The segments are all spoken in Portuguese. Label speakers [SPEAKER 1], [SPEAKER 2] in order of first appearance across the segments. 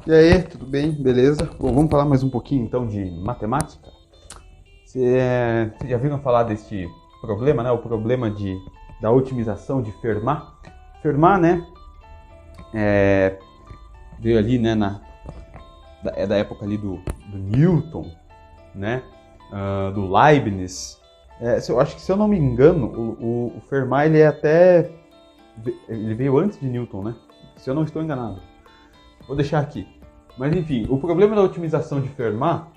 [SPEAKER 1] E aí, tudo bem? Beleza? Bom, vamos falar mais um pouquinho então de matemática. Vocês já viram falar deste problema, né? O problema da otimização de Fermat. Fermat, né? Veio ali, né? Da época ali do Newton, né? Do Leibniz. Eu acho que, se eu não me engano, o Fermat ele veio antes de Newton, né? Se eu não estou enganado. Vou deixar aqui. Mas enfim, o problema da otimização de Fermat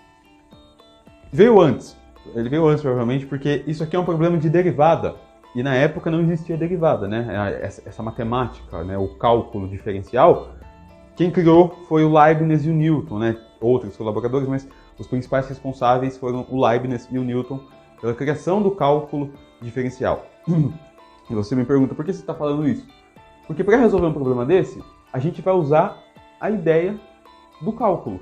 [SPEAKER 1] veio antes. Ele veio antes, provavelmente, porque isso aqui é um problema de derivada. E na época não existia derivada, né? Essa matemática, né? O cálculo diferencial, quem criou foi o Leibniz e o Newton, né? Outros colaboradores, mas os principais responsáveis foram o Leibniz e o Newton pela criação do cálculo diferencial. E você me pergunta, por que você está falando isso? Porque para resolver um problema desse, a gente vai usar a ideia do cálculo.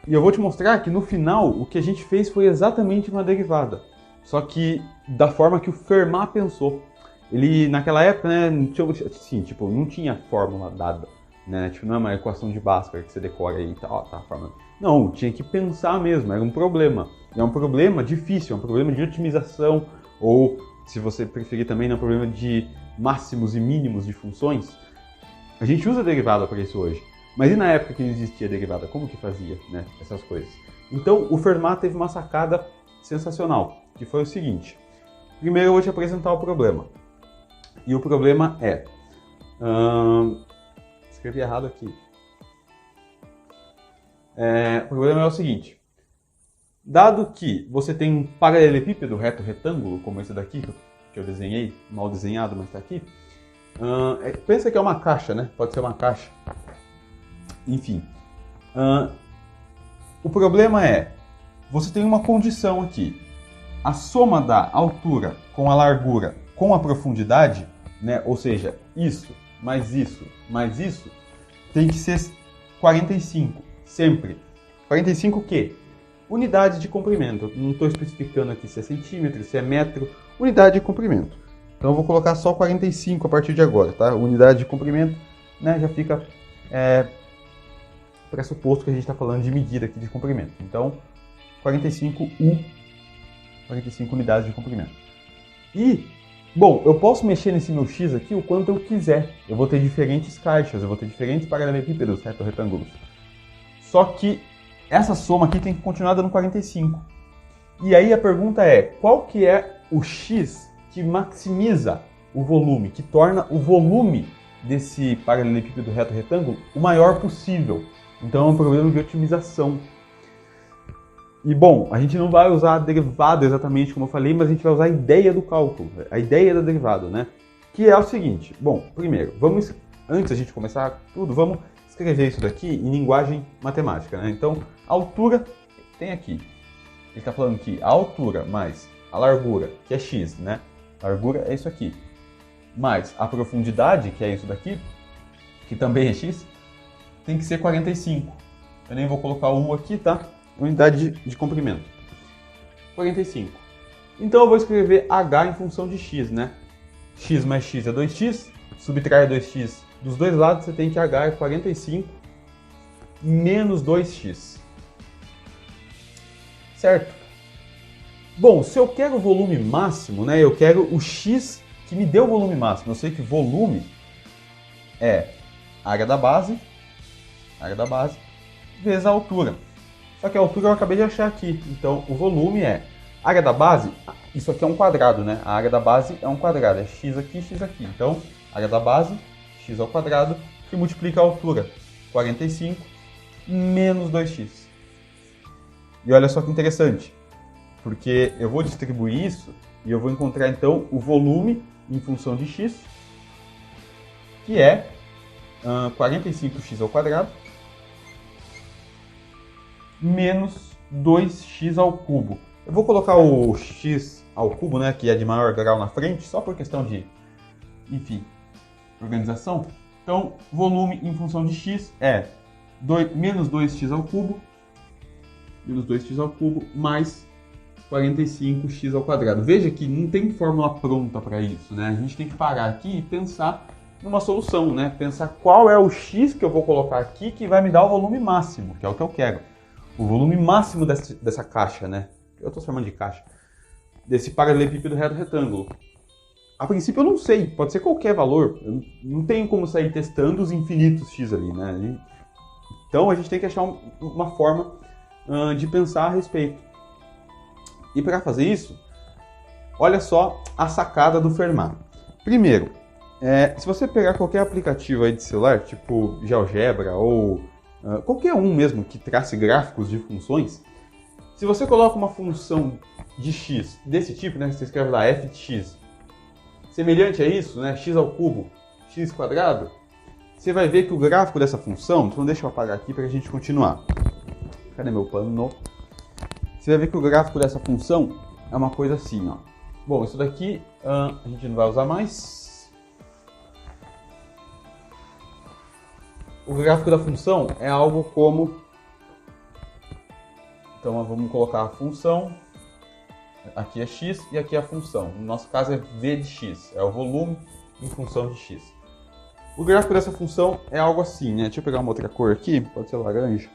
[SPEAKER 1] E eu vou te mostrar que no final o que a gente fez foi exatamente uma derivada. Só que da forma que o Fermat pensou. Ele, naquela época, né, não tinha fórmula dada. Né? Não é uma equação de Bhaskara que você decora aí e tal, tá, a fórmula. Não, tinha que pensar mesmo, era um problema. E é um problema difícil, é um problema de otimização, ou, se você preferir também, é um problema de máximos e mínimos de funções. A gente usa derivada para isso hoje. Mas e na época que não existia derivada, como que fazia, né, essas coisas? Então, o Fermat teve uma sacada sensacional, que foi o seguinte. Primeiro eu vou te apresentar o problema. E o problema é... escrevi errado aqui. O problema é o seguinte. Dado que você tem um paralelepípedo reto-retângulo, como esse daqui, que eu desenhei, mal desenhado, mas está aqui. Pensa que é uma caixa, né? Pode ser uma caixa. Enfim, o problema é, você tem uma condição aqui, a soma da altura com a largura com a profundidade, né, ou seja, isso, mais isso, mais isso, tem que ser 45, sempre. 45 o quê? Unidade de comprimento, não estou especificando aqui se é centímetro, se é metro, unidade de comprimento. Então eu vou colocar só 45 a partir de agora, tá? Unidade de comprimento, né, já fica... pressuposto que a gente está falando de medida aqui de comprimento. Então, 45 unidades de comprimento. E, bom, eu posso mexer nesse meu x aqui o quanto eu quiser. Eu vou ter diferentes caixas, eu vou ter diferentes paralelepípedos reto-retângulos. Só que essa soma aqui tem que continuar dando 45. E aí a pergunta é, qual que é o x que maximiza o volume, que torna o volume desse paralelepípedo reto-retângulo o maior possível? Então é um problema de otimização. E bom, a gente não vai usar a derivada exatamente como eu falei, mas a gente vai usar a ideia do cálculo, a ideia da derivada, né? Que é o seguinte, bom, primeiro, antes da gente começar tudo, vamos escrever isso daqui em linguagem matemática, né? Então, a altura tem aqui. Ele está falando que a altura mais a largura, que é x, né? A largura é isso aqui. Mais a profundidade, que é isso daqui, que também é x, tem que ser 45. Eu nem vou colocar o U aqui, tá? Unidade de comprimento. 45. Então eu vou escrever H em função de x, né? X mais x é 2x. Subtrai 2x dos dois lados, você tem que H é 45 menos 2x. Certo? Bom, se eu quero o volume máximo, né? Eu quero o x que me dê o volume máximo. Eu sei que volume é área da base vezes a altura. Só que a altura eu acabei de achar aqui. Então, o volume é área da base, isso aqui é um quadrado, né? A área da base é um quadrado, é x aqui, x aqui. Então, área da base, x ao quadrado, que multiplica a altura, 45 menos 2x. E olha só que interessante, porque eu vou distribuir isso e eu vou encontrar, então, o volume em função de x, que é 45x ao quadrado, menos 2x ao cubo. Eu vou colocar o x ao cubo, né, que é de maior grau na frente, só por questão de, enfim, organização. Então, volume em função de x é menos 2x ao cubo, mais 45x ao quadrado. Veja que não tem fórmula pronta para isso, né? A gente tem que parar aqui e pensar numa solução, né? Pensar qual é o x que eu vou colocar aqui que vai me dar o volume máximo, que é o que eu quero. O volume máximo dessa caixa, né? Eu estou chamando de caixa. Desse paralelepípedo reto retângulo. A princípio eu não sei, pode ser qualquer valor. Eu não tenho como sair testando os infinitos x ali, né? Então a gente tem que achar uma forma de pensar a respeito. E para fazer isso, olha só a sacada do Fermat. Primeiro, se você pegar qualquer aplicativo aí de celular, tipo GeoGebra ou qualquer um mesmo que trace gráficos de funções, se você coloca uma função de x desse tipo, né, você escreve lá f de x, semelhante a isso, né, x ao cubo, x quadrado, você vai ver que o gráfico dessa função, então deixa eu apagar aqui para a gente continuar. Cadê meu pano? Você vai ver que o gráfico dessa função é uma coisa assim, ó. Bom, isso daqui a gente não vai usar mais. O gráfico da função é algo como... Então vamos colocar a função, aqui é x e aqui é a função. No nosso caso é v de x, é o volume em função de x. O gráfico dessa função é algo assim, né? Deixa eu pegar uma outra cor aqui, pode ser laranja.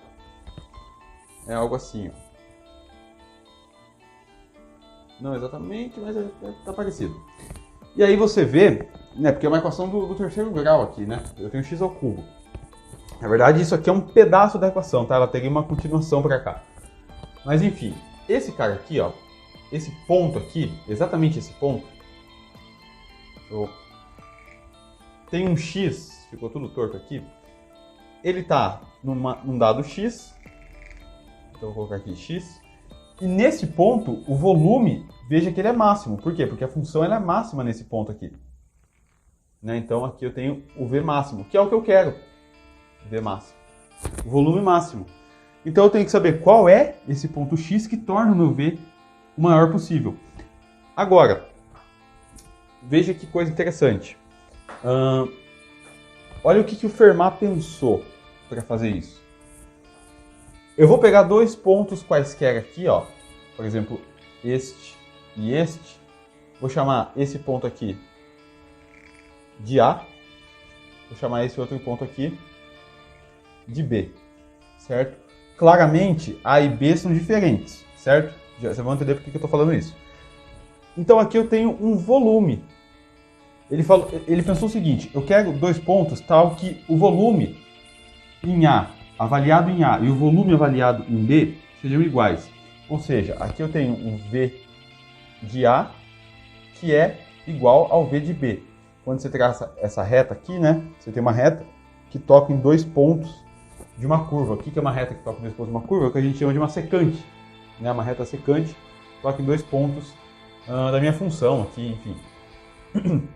[SPEAKER 1] É algo assim, ó. Não exatamente, mas tá parecido. E aí você vê, né, porque é uma equação do terceiro grau aqui, né? Eu tenho x ao cubo. Na verdade, isso aqui é um pedaço da equação, tá? Ela teria uma continuação para cá. Mas enfim, esse cara aqui, ó, esse ponto aqui, exatamente esse ponto, tem um x, ficou tudo torto aqui, ele tá num dado x, então eu vou colocar aqui x, e nesse ponto, o volume, veja que ele é máximo. Por quê? Porque a função ela é máxima nesse ponto aqui. Né? Então aqui eu tenho o V máximo, que é o que eu quero. V máximo. O volume máximo. Então eu tenho que saber qual é esse ponto X que torna o meu V o maior possível. Agora, veja que coisa interessante. Olha o que o Fermat pensou para fazer isso. Eu vou pegar dois pontos quaisquer aqui, ó. Por exemplo, este e este. Vou chamar esse ponto aqui de A. Vou chamar esse outro ponto aqui de B, certo? Claramente, A e B são diferentes, certo? Já vocês vão entender por que eu estou falando isso. Então aqui eu tenho um volume. Ele pensou o seguinte, eu quero dois pontos tal que o volume em A, avaliado em A, e o volume avaliado em B sejam iguais. Ou seja, aqui eu tenho um V de A que é igual ao V de B. Quando você traça essa reta aqui, né? Você tem uma reta que toca em dois pontos de uma curva. O que é uma reta que toca em dois pontos de uma curva? É o que a gente chama de uma secante. Né? Uma reta secante toca em dois pontos da minha função aqui, enfim.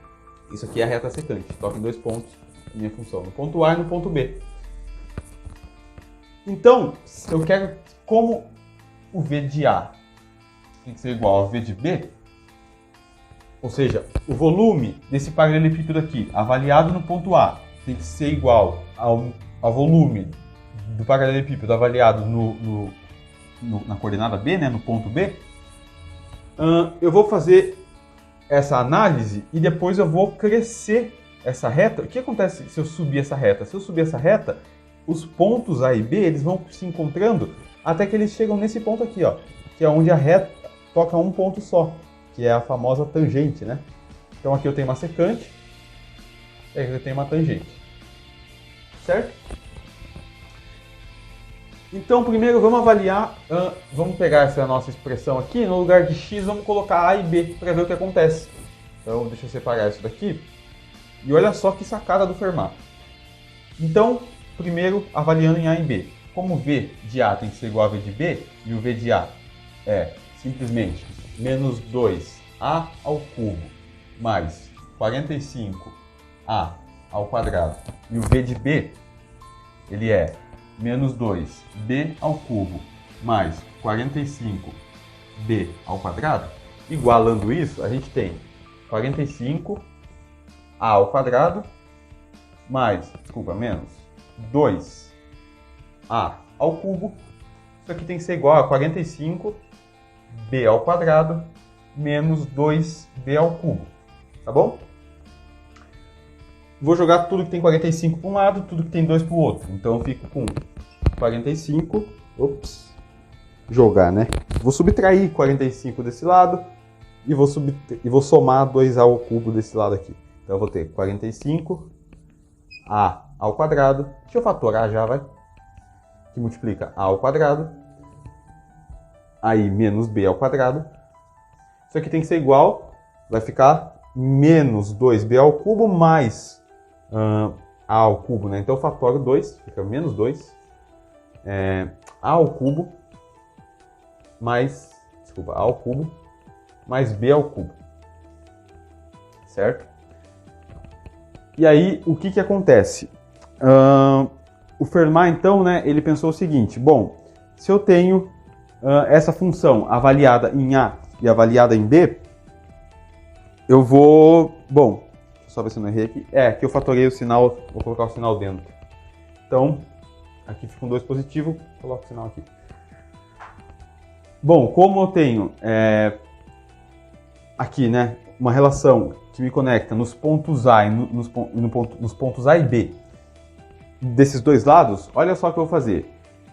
[SPEAKER 1] Isso aqui é a reta secante, toca em dois pontos da minha função, no ponto A e no ponto B. Então, eu quero como o V de A tem que ser igual ao V de B, ou seja, o volume desse paralelepípedo aqui, avaliado no ponto A, tem que ser igual ao volume do paralelepípedo avaliado na coordenada B, né, no ponto B. Eu vou fazer essa análise e depois eu vou crescer essa reta. O que acontece se eu subir essa reta? Se eu subir essa reta, os pontos A e B eles vão se encontrando até que eles chegam nesse ponto aqui, ó, que é onde a reta toca um ponto só, que é a famosa tangente, né? Então aqui eu tenho uma secante e aqui eu tenho uma tangente, certo? Então primeiro vamos avaliar, vamos pegar essa nossa expressão aqui, no lugar de x vamos colocar A e B para ver o que acontece. Então deixa eu separar isso daqui e olha só que sacada do Fermat. Então primeiro avaliando em A e B, como o V de A tem que ser igual a V de B e o V de A é simplesmente menos 2A ao cubo mais 45A ao quadrado e o V de B ele é menos 2b ao cubo mais 45b ao quadrado, igualando isso, a gente tem 45a ao quadrado mais, menos 2a ao cubo. Isso aqui tem que ser igual a 45b ao quadrado menos 2b ao cubo, tá bom? Vou jogar tudo que tem 45 para um lado, tudo que tem 2 para o outro. Então eu fico com 45, jogar, né? Vou subtrair 45 desse lado e vou somar 2a ao cubo desse lado aqui. Então eu vou ter 45a ao quadrado. Deixa eu fatorar já, vai. Que multiplica a ao quadrado. Aí menos b ao quadrado. Isso aqui tem que ser igual, vai ficar menos 2b ao cubo mais a ao cubo, né? Então eu fatoro 2, fica menos 2. A ao cubo mais, a ao cubo mais b ao cubo. Certo? E aí, o que acontece? O Fermat, então, né, ele pensou o seguinte, bom, se eu tenho essa função avaliada em A e avaliada em B, eu vou... Bom, deixa eu só ver se eu não errei aqui. Aqui eu fatorei o sinal, vou colocar o sinal dentro. Então, aqui fica um 2 positivo, coloco o sinal aqui. Bom, como eu tenho aqui, né, uma relação que me conecta nos pontos A e nos pontos A e B desses dois lados, olha só o que eu vou fazer.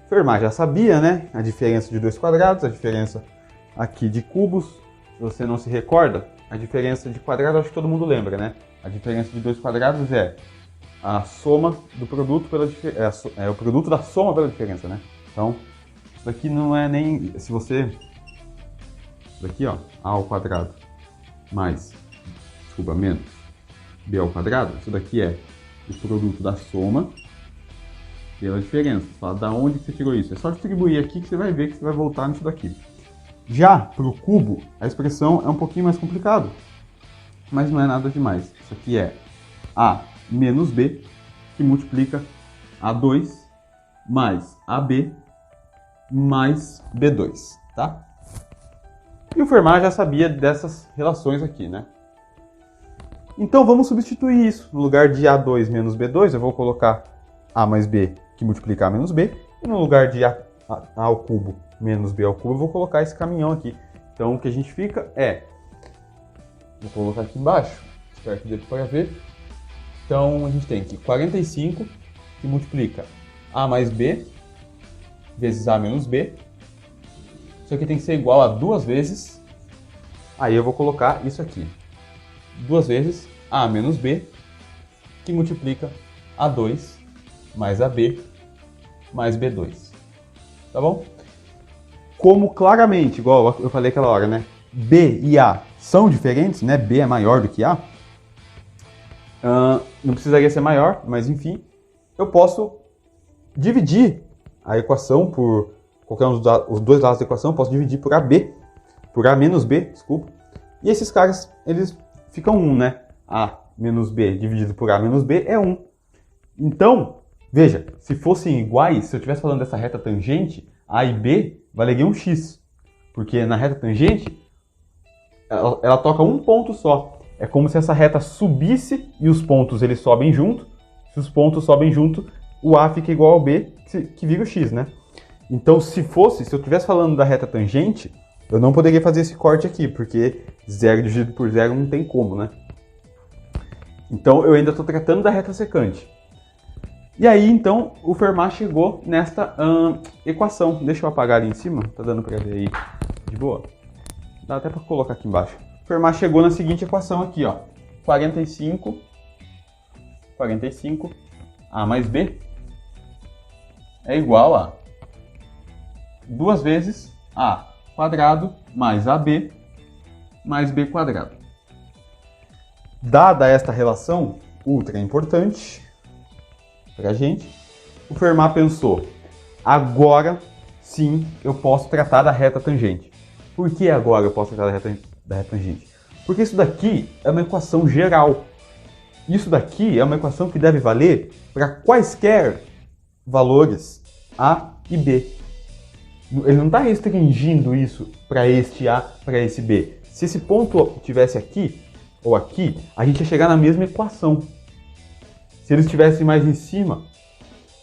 [SPEAKER 1] Fermat já sabia, né, a diferença de 2 quadrados, a diferença aqui de cubos. Se você não se recorda, a diferença de quadrado, acho que todo mundo lembra, né? A diferença de 2 quadrados é a soma do produto pela diferença, o produto da soma pela diferença, né? Então, isso daqui não é nem... Se você... Isso daqui, ó, a ao quadrado mais, menos b ao quadrado, isso daqui é o produto da soma pela diferença. Você fala, da onde você tirou isso? É só distribuir aqui que você vai ver que você vai voltar nisso daqui. Já para o cubo, a expressão é um pouquinho mais complicado, mas não é nada demais. Isso aqui é A menos B, que multiplica A2 mais AB mais B2, tá? E o Fermat já sabia dessas relações aqui, né? Então vamos substituir isso. No lugar de A2 menos B2, eu vou colocar A mais B, que multiplica A menos B. E no lugar de A ao cubo menos B ao cubo, eu vou colocar esse caminhão aqui. Então o que a gente fica é... Vou colocar aqui embaixo, espero que dê para ver. Então a gente tem aqui 45, que multiplica A mais B vezes A menos B. Isso aqui tem que ser igual a 2 vezes. Aí eu vou colocar isso aqui. 2 vezes A menos B, que multiplica A2 mais AB mais B2. Tá bom? Como claramente, igual eu falei aquela hora, né? B e A são diferentes, né? B é maior do que A. Não precisaria ser maior, mas enfim. Eu posso dividir a equação por qualquer um dos dois lados da equação. Eu posso dividir por AB, por A menos B, desculpa. E esses caras, eles ficam 1, né? A menos B dividido por A menos B é 1. Então, veja, se fossem iguais, se eu estivesse falando dessa reta tangente, A e B valeria um x. Porque na reta tangente, ela toca um ponto só. É como se essa reta subisse e os pontos eles sobem junto. Se os pontos sobem junto, o A fica igual ao B, que vira o x, né? Então, se eu estivesse falando da reta tangente, eu não poderia fazer esse corte aqui, porque 0 dividido por 0 não tem como, né? Então, eu ainda estou tratando da reta secante. E aí, então, o Fermat chegou nesta equação. Deixa eu apagar ali em cima, tá dando para ver aí de boa? Dá até para colocar aqui embaixo. O Fermat chegou na seguinte equação aqui, ó. 45, A mais B é igual a 2 vezes A quadrado mais AB mais B quadrado. Dada esta relação ultra importante para a gente, o Fermat pensou, agora sim eu posso tratar da reta tangente. Por que agora eu posso tratar da reta tangente? Porque isso daqui é uma equação geral. Isso daqui é uma equação que deve valer para quaisquer valores A e B. Ele não está restringindo isso para este A, para esse B. Se esse ponto tivesse aqui ou aqui, a gente ia chegar na mesma equação. Se eles estivessem mais em cima,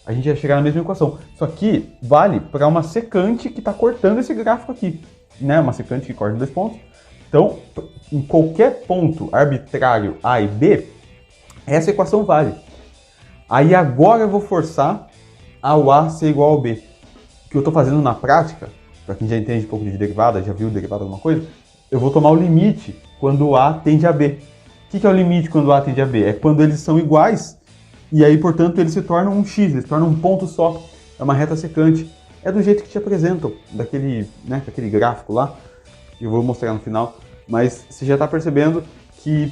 [SPEAKER 1] a gente ia chegar na mesma equação. Isso aqui vale para uma secante que está cortando esse gráfico aqui, né? Uma secante que corta 2 pontos. Então, em qualquer ponto arbitrário A e B, Essa equação vale. Aí agora eu vou forçar ao A ser igual ao B. O que eu estou fazendo na prática, para quem já entende um pouco de derivada, já viu derivada alguma coisa, eu vou tomar o limite quando o A tende a B. O que é o limite quando o A tende a B? É quando eles são iguais e aí, portanto, eles se tornam um X, eles se tornam um ponto só. É uma reta secante. É do jeito que te apresentam, daquele gráfico lá, que eu vou mostrar no final. Mas você já está percebendo que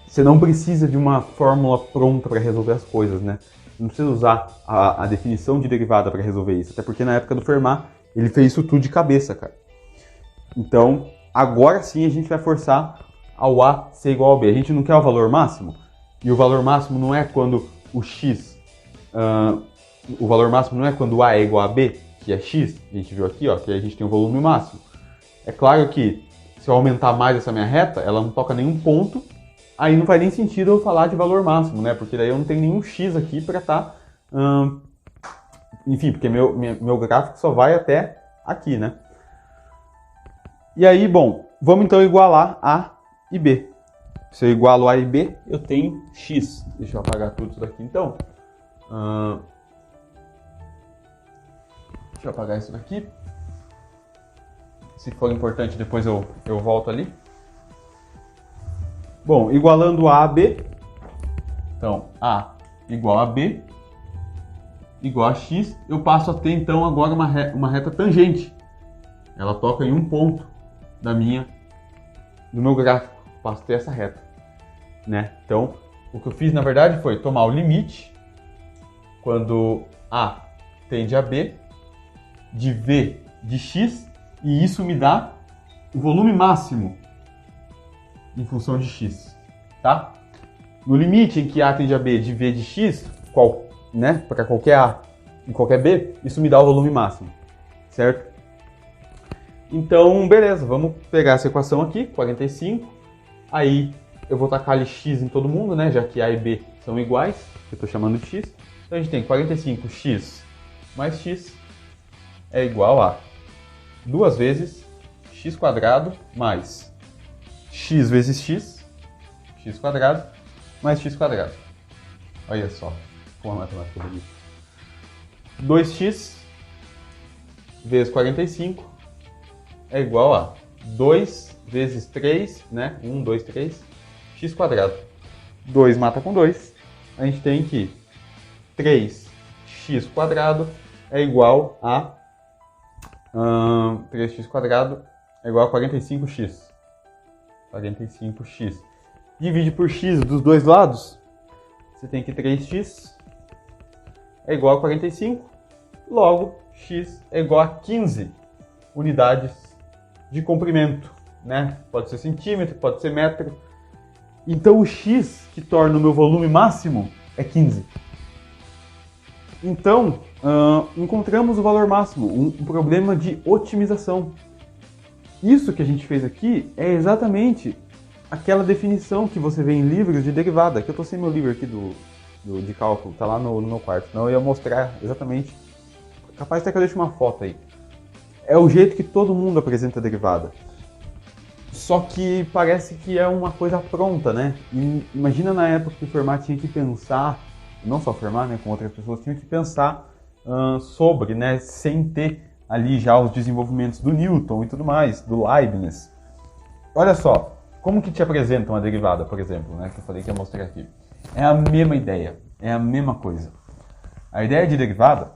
[SPEAKER 1] você não precisa de uma fórmula pronta para resolver as coisas, né? Não precisa usar a definição de derivada para resolver isso. Até porque na época do Fermat, ele fez isso tudo de cabeça, cara. Então, agora sim a gente vai forçar ao A ser igual ao B. A gente não quer o valor máximo? E o valor máximo não é quando o X... o valor máximo não é quando o A é igual a B, que é X. A gente viu aqui, ó, que a gente tem o volume máximo. É claro que se eu aumentar mais essa minha reta, ela não toca nenhum ponto, aí não faz nem sentido eu falar de valor máximo, né? Porque daí eu não tenho nenhum X aqui para estar... enfim, porque meu gráfico só vai até aqui, né? E aí, bom, vamos então igualar A e B. Se eu igualo A e B, eu tenho X. Deixa eu apagar tudo isso daqui, então. Deixa eu apagar isso daqui. Se for importante, depois eu volto ali. Bom, igualando A a B, então A igual a B, igual a X, eu passo a ter então agora uma reta tangente. Ela toca em um ponto do meu gráfico, passo a ter essa reta, né? Então, o que eu fiz na verdade foi tomar o limite, quando A tende a B, de V de X, e isso me dá o volume máximo em função de X, tá? No limite em que A tende a B de V de X, né, para qualquer A e qualquer B, isso me dá o volume máximo, certo? Então, beleza, vamos pegar essa equação aqui, 45, aí eu vou tacar ali X em todo mundo, né, já que A e B são iguais, que eu estou chamando de X, então a gente tem 45x mais X é igual a 2 vezes x quadrado mais x vezes x, x quadrado, mais x quadrado. Olha só, como a matemática bonita. 2x vezes 45 é igual a 2 vezes 3, né? 1, 2, 3, x quadrado. 2 mata com 2. A gente tem que 3x quadrado é igual a 3x quadrado é igual a 45x. 45x. Divide por x dos dois lados. Você tem que 3x é igual a 45. Logo, x é igual a 15 unidades de comprimento, né? Pode ser centímetro, pode ser metro. Então o x que torna o meu volume máximo é 15. Então, encontramos o valor máximo, um problema de otimização. Isso que a gente fez aqui é exatamente aquela definição que você vê em livros de derivada, que eu estou sem meu livro aqui de cálculo, está lá no meu quarto, senão eu ia mostrar exatamente, capaz até que eu deixe uma foto aí. É o jeito que todo mundo apresenta a derivada. Só que parece que é uma coisa pronta, né? E imagina na época que o Fermat tinha que pensar, não só o Fermat, né, com outras pessoas, tinham que pensar sobre, né, sem ter ali já os desenvolvimentos do Newton e tudo mais, do Leibniz. Olha só, como que te apresentam a derivada, por exemplo, né, que eu falei que ia mostrar aqui. É a mesma ideia, é a mesma coisa. A ideia de derivada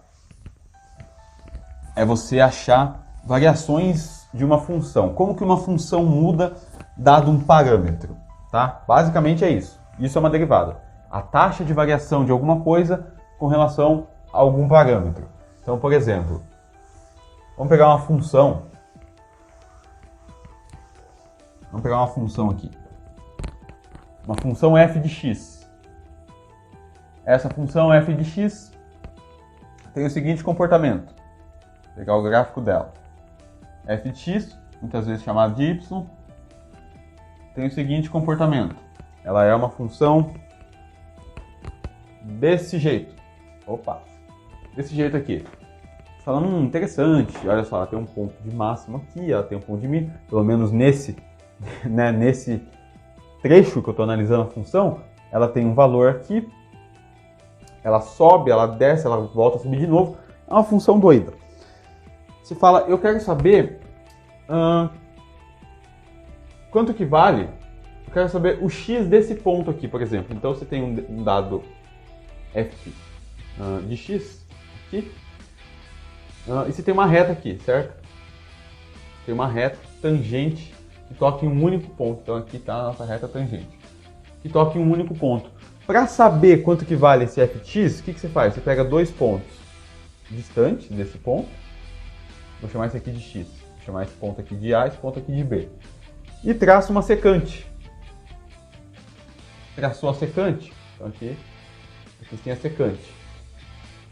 [SPEAKER 1] é você achar variações de uma função. Como que uma função muda dado um parâmetro, tá? Basicamente é isso. Isso é uma derivada. A taxa de variação de alguma coisa com relação a algum parâmetro. Então, por exemplo, vamos pegar uma função. Vamos pegar uma função aqui. Uma função f de x. Essa função f de x tem o seguinte comportamento. Vou pegar o gráfico dela. F de x, muitas vezes chamado de y, tem o seguinte comportamento. Ela é uma função desse jeito. Opa! Desse jeito aqui. Falando interessante, olha só, ela tem um ponto de máximo aqui, ela tem um ponto de mínimo, pelo menos nesse, né, nesse trecho que eu estou analisando a função, ela tem um valor aqui, ela sobe, ela desce, ela volta a subir de novo. É uma função doida. Você fala, eu quero saber quanto que vale, eu quero saber o x desse ponto aqui, por exemplo. Então você tem um dado f de x aqui, e você tem uma reta aqui, certo? Tem uma reta tangente que toca em um único ponto. Então aqui está a nossa reta tangente, que toca em um único ponto. Para saber quanto que vale esse fx, o que você faz? Você pega dois pontos distantes desse ponto, vou chamar esse aqui de x, vou chamar esse ponto aqui de A, esse ponto aqui de B, e traça uma secante. Traçou a secante, então aqui tem a secante.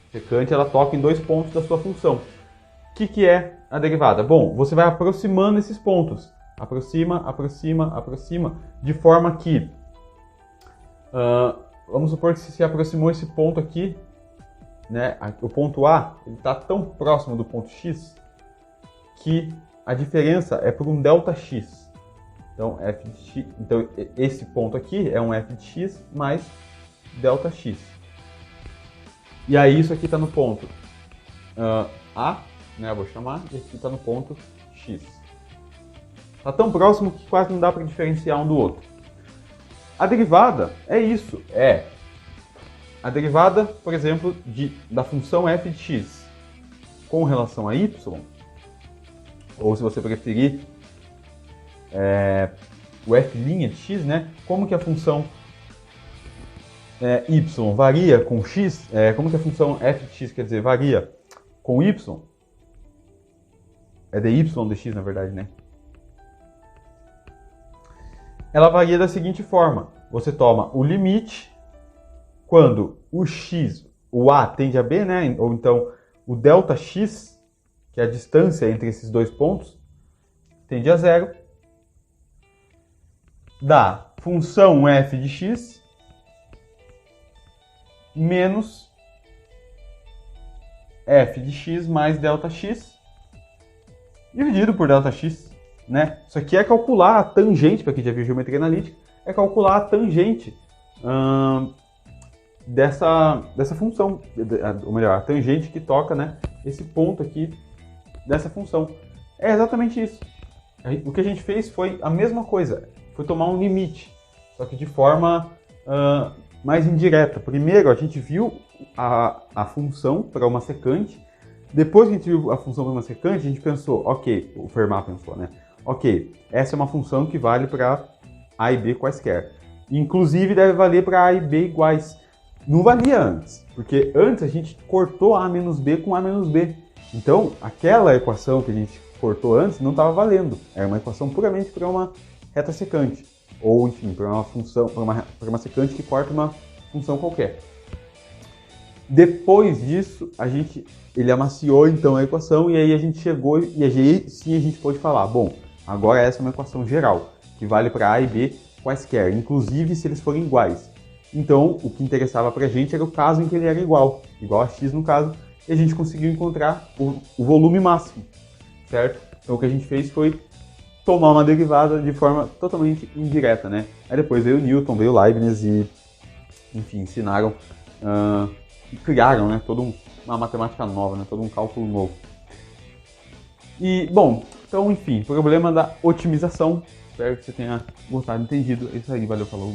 [SPEAKER 1] A secante, ela toca em dois pontos da sua função. O que é a derivada? Bom, você vai aproximando esses pontos. Aproxima, aproxima, aproxima, de forma que, vamos supor que se aproximou esse ponto aqui, né, o ponto A, ele está tão próximo do ponto X, que a diferença é por um ΔX. Então, f de x, então esse ponto aqui é um f de x mais ΔX. E aí isso aqui está no ponto A, né, eu vou chamar, e aqui está no ponto X. Está tão próximo que quase não dá para diferenciar um do outro. A derivada é isso, é a derivada, por exemplo, da função f de x com relação a y, ou se você preferir, o f' de x, né? Como que a função y varia com x, como que a função f de x, quer dizer, varia com y, é dy de x, na verdade, né? Ela varia da seguinte forma: você toma o limite quando o x, o a tende a b, né? Ou então o ΔX, que é a distância entre esses dois pontos, tende a zero, da função f de x menos f de x mais ΔX dividido por ΔX, né? Isso aqui é calcular a tangente, para quem já viu geometria analítica, é calcular a tangente dessa função, ou melhor, a tangente que toca, né, esse ponto aqui dessa função. É exatamente isso. O que a gente fez foi a mesma coisa, foi tomar um limite, só que de forma mais indireta. Primeiro a gente viu a função para uma secante, depois que a gente viu a função para uma secante, a gente pensou, ok, o Fermat pensou, né? Ok, essa é uma função que vale para A e B quaisquer. Inclusive deve valer para A e B iguais. Não valia antes, porque antes a gente cortou A menos B com A menos B. Então, aquela equação que a gente cortou antes não estava valendo. Era uma equação puramente para uma reta secante. Ou, enfim, para uma função, para uma secante que corta uma função qualquer. Depois disso, ele amaciou então a equação e aí a gente chegou e aí sim a gente pôde falar, bom, agora essa é uma equação geral, que vale para A e B quaisquer, inclusive se eles forem iguais. Então, o que interessava para a gente era o caso em que ele era igual a x no caso, e a gente conseguiu encontrar o volume máximo, certo? Então o que a gente fez foi tomar uma derivada de forma totalmente indireta, né? Aí depois veio Newton, veio Leibniz e, enfim, ensinaram, criaram, né, toda uma matemática nova, né, todo um cálculo novo. E, bom, então, enfim, problema da otimização. Espero que você tenha gostado e entendido. É isso aí, valeu, falou.